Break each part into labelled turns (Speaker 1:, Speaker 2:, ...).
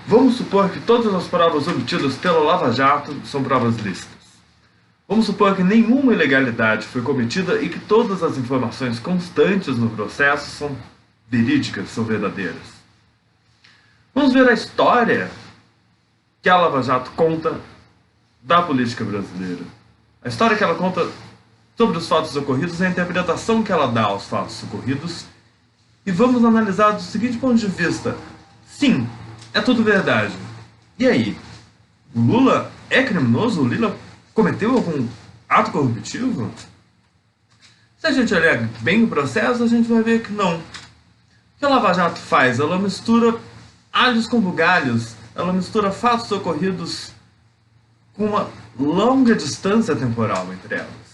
Speaker 1: Vamos supor que todas as provas obtidas pela Lava Jato são provas lícitas. Vamos supor que nenhuma ilegalidade foi cometida e que todas as informações constantes no processo são verídicas, são verdadeiras. Vamos ver a história que a Lava Jato conta da política brasileira. A história que ela conta sobre os fatos ocorridos, a interpretação que ela dá aos fatos ocorridos. E vamos analisar do seguinte ponto de vista. Sim, é tudo verdade. E aí? O Lula é criminoso? O Lula cometeu algum ato corruptivo? Se a gente olhar bem o processo, a gente vai ver que não. O que a Lava Jato faz? Ela mistura alhos com bugalhos. Ela mistura fatos ocorridos com uma longa distância temporal entre elas.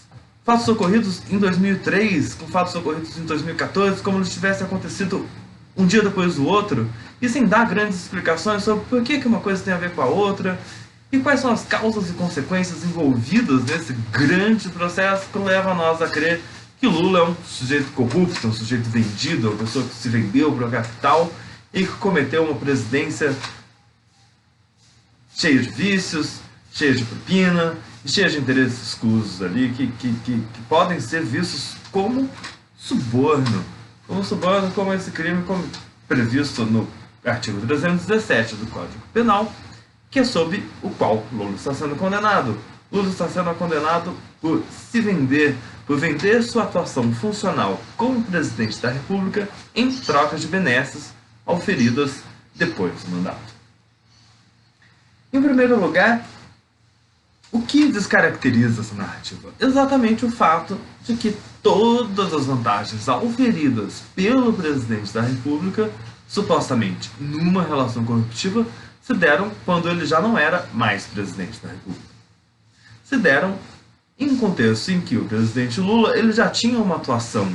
Speaker 1: Fatos ocorridos em 2003 com fatos ocorridos em 2014, como se tivesse acontecido um dia depois do outro, e sem dar grandes explicações sobre por que uma coisa tem a ver com a outra, e quais são as causas e consequências envolvidas nesse grande processo que leva nós a crer que Lula é um sujeito corrupto, um sujeito vendido, uma pessoa que se vendeu para o capital e que cometeu uma presidência cheia de vícios, cheia de propina e cheia de interesses escusos ali que podem ser vistos como suborno. Como esse crime previsto no artigo 317 do Código Penal, que é sob o qual Lula está sendo condenado. Lula está sendo condenado por se vender, por vender sua atuação funcional como presidente da República em troca de benesses auferidas depois do mandato. Em primeiro lugar, o que descaracteriza essa narrativa? Exatamente o fato de que todas as vantagens auferidas pelo presidente da República, supostamente numa relação corruptiva, se deram quando ele já não era mais presidente da República. Se deram em um contexto em que o presidente Lula ele já tinha uma atuação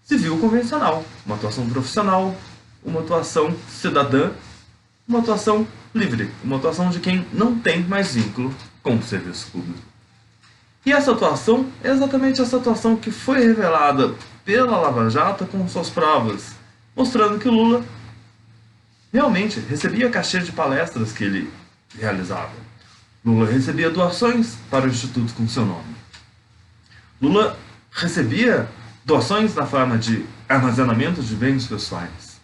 Speaker 1: civil convencional, uma atuação profissional, uma atuação cidadã, uma atuação livre, uma atuação de quem não tem mais vínculo com o serviço público. E essa atuação é exatamente essa atuação que foi revelada pela Lava Jato com suas provas, mostrando que Lula realmente recebia cachê de palestras que ele realizava. Lula recebia doações para o instituto com seu nome. Lula recebia doações na forma de armazenamento de bens pessoais.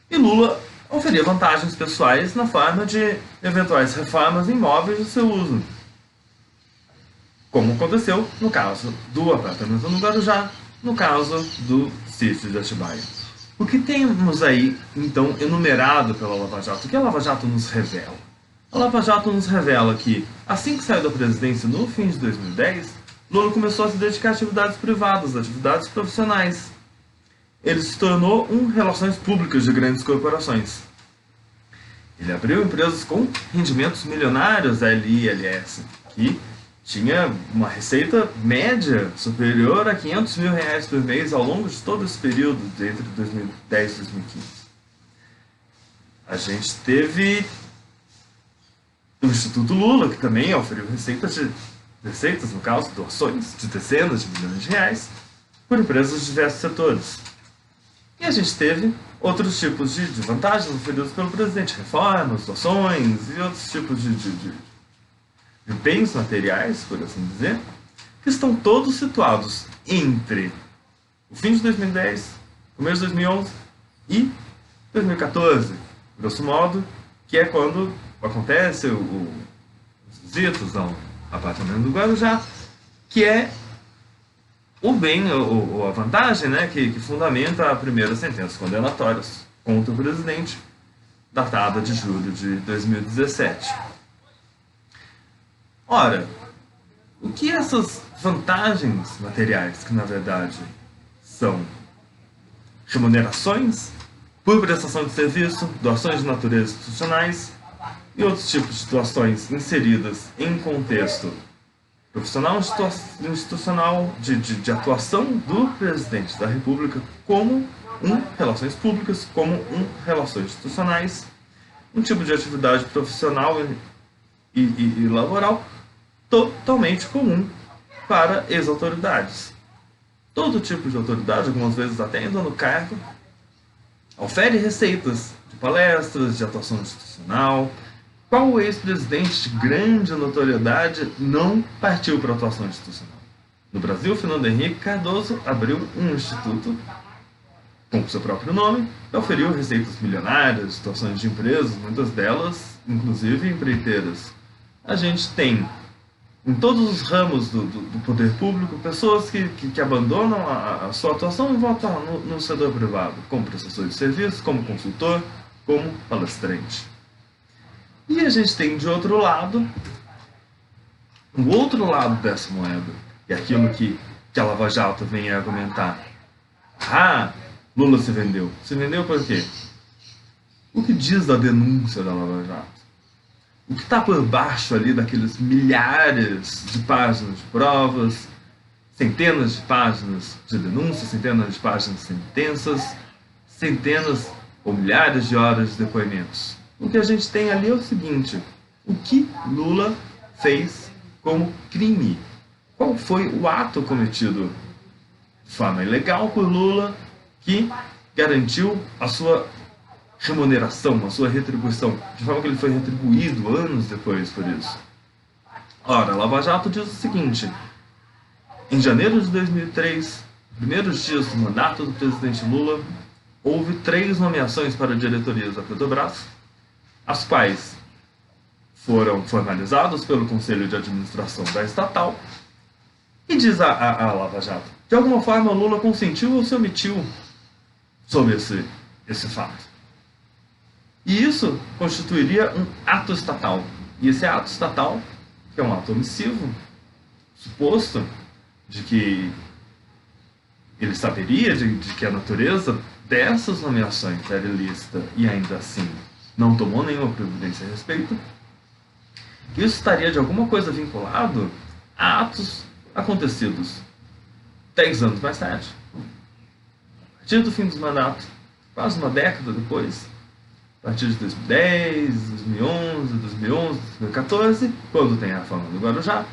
Speaker 1: E Lula oferia vantagens pessoais na forma de eventuais reformas em imóveis de seu uso, como aconteceu no caso do apartamento no Guarujá, no caso do sítio de Atibaia. O que temos aí, então, enumerado pela Lava Jato? O que a Lava Jato nos revela? A Lava Jato nos revela que, assim que saiu da presidência no fim de 2010, Lula começou a se dedicar a atividades privadas, atividades profissionais. Ele se tornou relações públicas de grandes corporações. Ele abriu empresas com rendimentos milionários, a LILS, que tinha uma receita média superior a R$500 mil por mês ao longo de todo esse período, entre 2010 e 2015. A gente teve o Instituto Lula, que também oferiu receitas, no caso, doações de dezenas de milhões de reais, por empresas de diversos setores. E a gente teve outros tipos de vantagens oferidas pelo presidente, reformas, doações e outros tipos de bens materiais, por assim dizer, que estão todos situados entre o fim de 2010, começo de 2011 e 2014, grosso modo, que é quando acontece os visitas ao apartamento do Guarujá, que é o bem, ou a vantagem, né, que fundamenta a primeira sentença condenatória contra o presidente, datada de julho de 2017. Ora, o que essas vantagens materiais, que na verdade são remunerações por prestação de serviço, doações de natureza institucionais e outros tipos de doações inseridas em contexto profissional institucional de atuação do presidente da República como relações públicas, como relações institucionais, um tipo de atividade profissional e laboral totalmente comum para ex-autoridades. Todo tipo de autoridade, algumas vezes até ainda no cargo, ofere receitas de palestras, de atuação institucional. Qual ex-presidente de grande notoriedade não partiu para a atuação institucional? No Brasil, Fernando Henrique Cardoso abriu um instituto com seu próprio nome, e oferiu receitas milionárias, situações de empresas, muitas delas, inclusive empreiteiras. A gente tem, em todos os ramos do poder público, pessoas que abandonam a sua atuação e vão atuar no setor privado, como prestador de serviço, como consultor, como palestrante. E a gente tem, de outro lado, o outro lado dessa moeda, que é aquilo que a Lava Jato vem a argumentar. Lula se vendeu. Se vendeu por quê? O que diz a denúncia da Lava Jato? O que está por baixo ali daqueles milhares de páginas de provas, centenas de páginas de denúncias, centenas de páginas de sentenças, centenas ou milhares de horas de depoimentos? O que a gente tem ali é o seguinte: o que Lula fez como crime? Qual foi o ato cometido de forma ilegal por Lula que garantiu a sua remuneração, a sua retribuição, de forma que ele foi retribuído anos depois por isso? Ora, a Lava Jato diz o seguinte: em janeiro de 2003, primeiros dias do mandato do presidente Lula, houve 3 nomeações para diretorias da Petrobras, as quais foram formalizadas pelo Conselho de Administração da estatal, e diz a Lava Jato, de alguma forma Lula consentiu ou se omitiu sobre esse fato. E isso constituiria um ato estatal. E esse ato estatal, que é um ato omissivo, suposto de que ele saberia de que a natureza dessas nomeações era ilícita e ainda assim não tomou nenhuma providência a respeito, isso estaria de alguma coisa vinculado a atos acontecidos 10 anos mais tarde, a partir do fim dos mandatos, quase uma década depois, a partir de 2010, 2011, 2014, quando tem a reforma do Guarujá,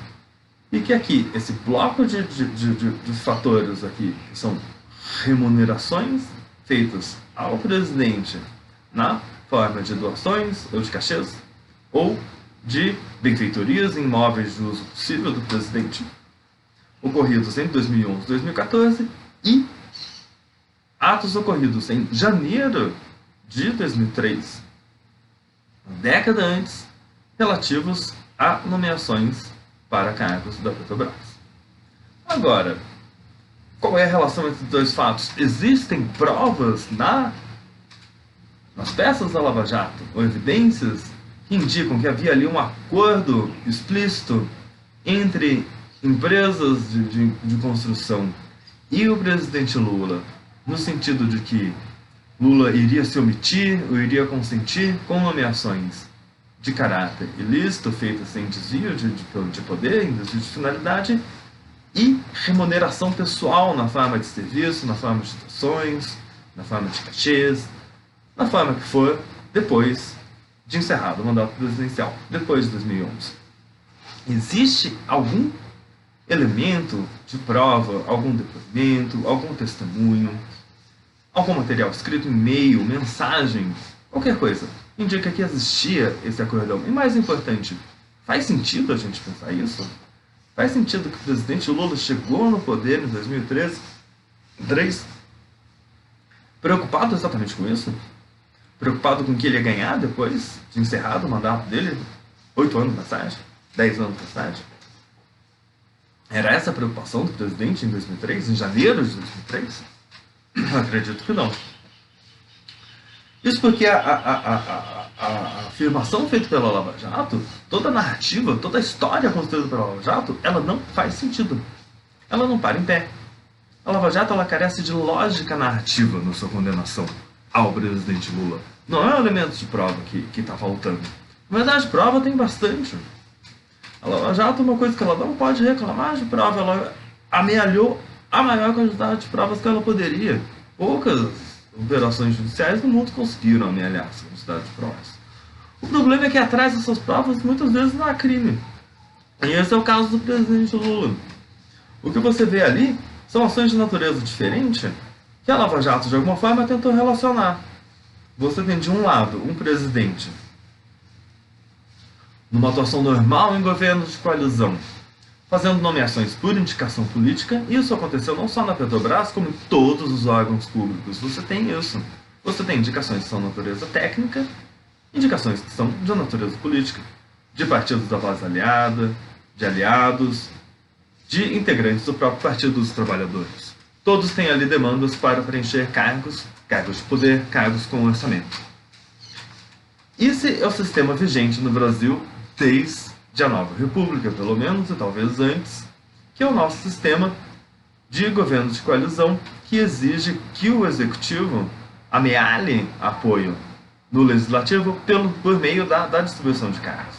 Speaker 1: e que aqui, esse bloco de fatores aqui, que são remunerações feitas ao presidente na forma de doações ou de cachês, ou de benfeitorias em imóveis de uso possível do presidente, ocorridos entre 2011 e 2014, e atos ocorridos em janeiro de 2003, uma década antes, relativos a nomeações para cargos da Petrobras. Agora, qual é a relação entre os dois fatos? Existem provas nas peças da Lava Jato, ou evidências que indicam que havia ali um acordo explícito entre empresas de construção e o presidente Lula, no sentido de que Lula iria se omitir ou iria consentir com nomeações de caráter ilícito, feitas sem desvio de poder, em desvio de finalidade, e remuneração pessoal na forma de serviço, na forma de doações, na forma de cachês, na forma que for, depois de encerrado o mandato presidencial, depois de 2011. Existe algum elemento de prova, algum depoimento, algum testemunho, algum material escrito, e-mail, mensagem, qualquer coisa, indica que existia esse acordão? E mais importante, faz sentido a gente pensar isso? Faz sentido que o presidente Lula chegou no poder em 2013, preocupado exatamente com isso? Preocupado com o que ele ia ganhar depois de encerrado o mandato dele, 8 anos mais tarde, 10 anos mais tarde? Era essa a preocupação do presidente em 2003, em janeiro de 2003? Acredito que não. Isso porque a afirmação feita pela Lava Jato, toda a narrativa, toda a história construída pela Lava Jato, ela não faz sentido. Ela não para em pé. A Lava Jato, ela carece de lógica narrativa na sua condenação ao presidente Lula. Não é um elemento de prova que está faltando. Na verdade, prova tem bastante. A Lava Jato, uma coisa que ela não pode reclamar de prova, ela amealhou a maior quantidade de provas que ela poderia. Poucas operações judiciais no mundo conseguiram amealhar essa quantidade de provas. O problema é que atrás dessas provas muitas vezes não há crime. E esse é o caso do presidente Lula. O que você vê ali são ações de natureza diferente que a Lava Jato de alguma forma tentou relacionar. você tem de um lado um presidente numa atuação normal em governos de coalizão, fazendo nomeações por indicação política. Isso aconteceu não só na Petrobras, como em todos os órgãos públicos. Você tem isso. Você tem indicações que são de natureza técnica, indicações que são de natureza política, de partidos da base aliada, de aliados, de integrantes do próprio Partido dos Trabalhadores. Todos têm ali demandas para preencher cargos de poder, cargos com orçamento. Esse é o sistema vigente no Brasil desde a Nova República, pelo menos, e talvez antes, que é o nosso sistema de governo de coalizão, que exige que o Executivo amealhe apoio no Legislativo por meio da distribuição de cargos.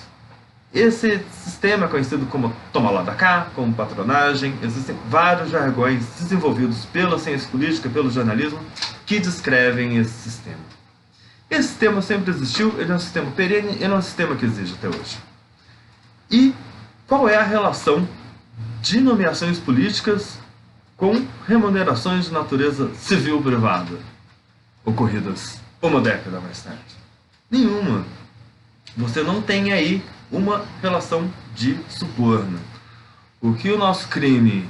Speaker 1: Esse sistema é conhecido como toma lá da cá, como patronagem. Existem vários jargões desenvolvidos pela ciência política, pelo jornalismo, que descrevem esse sistema. Esse sistema sempre existiu, ele é um sistema perene, ele é um sistema que existe até hoje. E qual é a relação de nomeações políticas com remunerações de natureza civil-privada, ocorridas uma década mais tarde? Nenhuma. Você não tem aí uma relação de suborno. O que o nosso crime,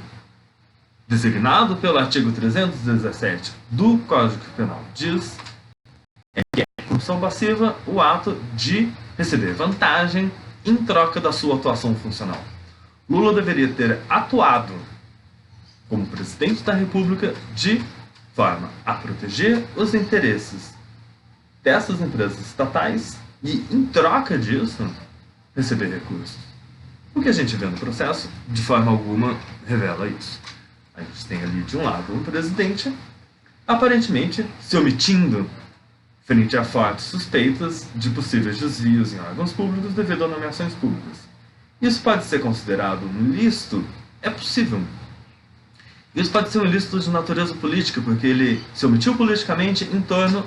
Speaker 1: designado pelo artigo 317 do Código Penal, diz é que é corrupção passiva o ato de receber vantagem em troca da sua atuação funcional. Lula deveria ter atuado como presidente da República de forma a proteger os interesses dessas empresas estatais e, em troca disso, receber recursos. O que a gente vê no processo, de forma alguma, revela isso. A gente tem ali, de um lado, um presidente aparentemente se omitindo frente a fortes suspeitas de possíveis desvios em órgãos públicos devido a nomeações públicas. Isso pode ser considerado um ilícito? É possível. Isso pode ser um ilícito de natureza política, porque ele se omitiu politicamente em torno,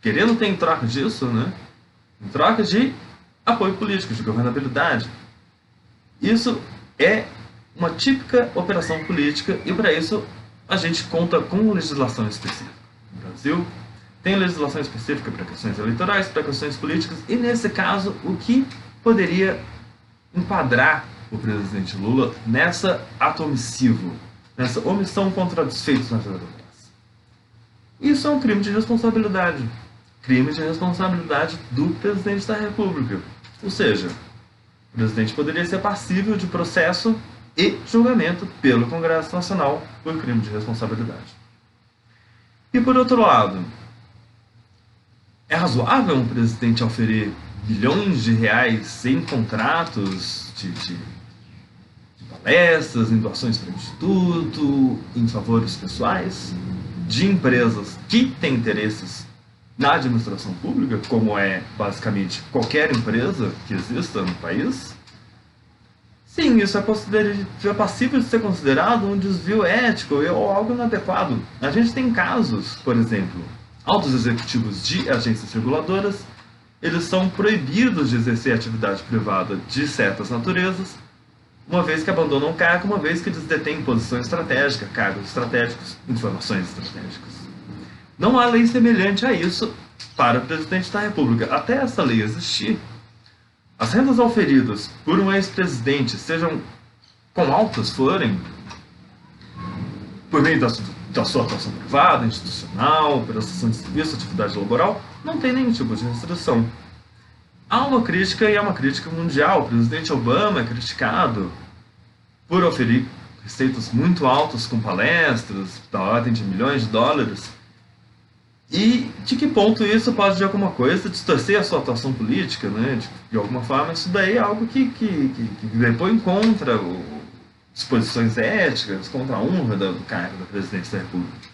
Speaker 1: querendo ter em troca disso, né? Em troca de apoio político, de governabilidade. Isso é uma típica operação política e, para isso, a gente conta com legislação específica. No Brasil, tem legislação específica para questões eleitorais, para questões políticas, e, nesse caso, o que poderia enquadrar o presidente Lula nessa ato omissivo, nessa omissão contra desfeitos na Petrobras? Isso é um crime de responsabilidade. Crime de responsabilidade do presidente da República. Ou seja, o presidente poderia ser passível de processo e julgamento pelo Congresso Nacional por crime de responsabilidade. E, por outro lado, é razoável um presidente oferecer bilhões de reais em contratos de palestras, em doações para o Instituto, em favores pessoais, de empresas que têm interesses na administração pública, como é basicamente qualquer empresa que exista no país? Sim, isso é passível de ser considerado um desvio ético ou algo inadequado. A gente tem casos, por exemplo, altos executivos de agências reguladoras, eles são proibidos de exercer atividade privada de certas naturezas, uma vez que abandonam o cargo, uma vez que eles detêm posição estratégica, cargos estratégicos, informações estratégicas. Não há lei semelhante a isso para o presidente da República. Até essa lei existir, as rendas auferidas por um ex-presidente, sejam quão altas forem, por meio da sua atuação privada, institucional, prestação de serviço, atividade laboral, não tem nenhum tipo de restrição. Há uma crítica, e é uma crítica mundial. O presidente Obama é criticado por oferir receitas muito altas com palestras da ordem de milhões de dólares. E de que ponto isso pode, de alguma coisa, distorcer a sua atuação política, né? De alguma forma, isso daí é algo que depõe contra disposições éticas, contra a honra do cargo da presidência da República.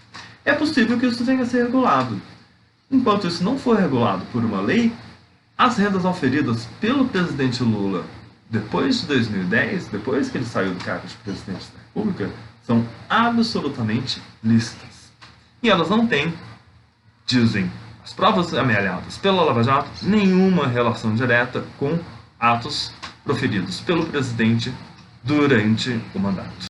Speaker 1: É possível que isso venha a ser regulado. Enquanto isso não for regulado por uma lei, as rendas auferidas pelo presidente Lula depois de 2010, depois que ele saiu do cargo de presidente da República, são absolutamente lícitas. E elas não têm, dizem as provas amealhadas pela Lava Jato, nenhuma relação direta com atos proferidos pelo presidente durante o mandato.